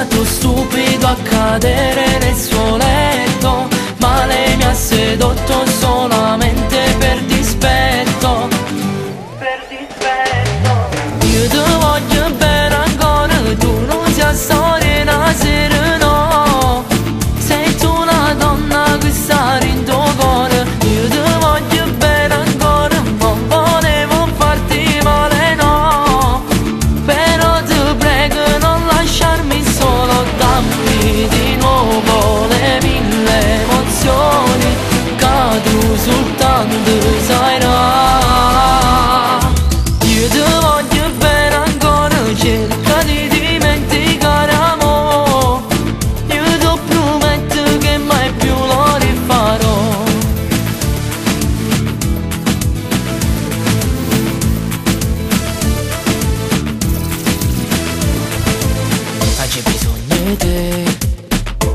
stato stupido a cadere nel suo letto, ma lei mi ha sedotto solamente per dispetto. Per dispetto. Io ti voglio bene ancora, tu non sia storia una sera, no. Sei tu la donna che sta in tuo cuore. Io ti voglio bene ancora, non volevo farti male, no. Però ti prego non lasciarmi solo, dammi di nuovo le mille emozioni che tu soltanto sai dare. Io ti voglio bene ancora, cerca di dimenticare amore. Io ti prometto che mai più lo rifarò. Ma c'è bisogno di te,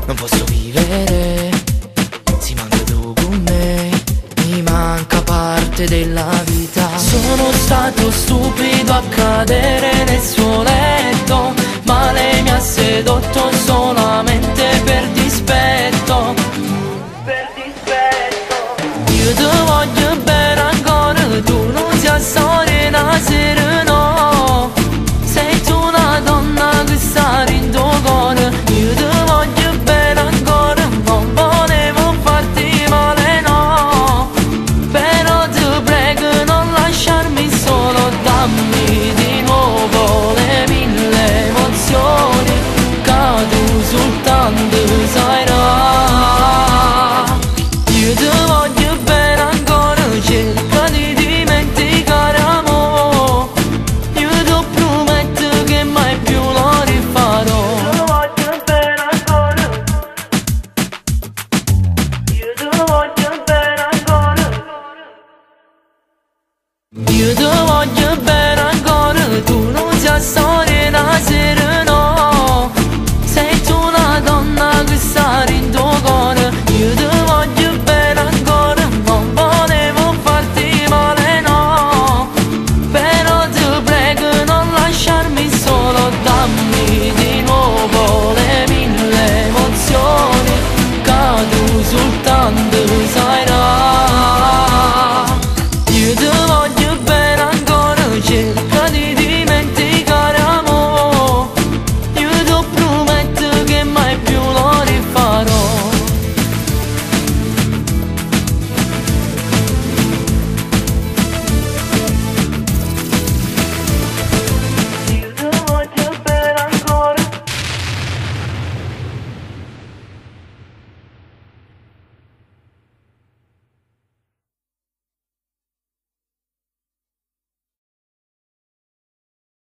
non posso vivere, si manca tu con me, mi manca parte della vita. Sono stato stupido a cadere nel suo letto, ma lei mi ha sedotto solamente per dispetto. Per dispetto. Io ti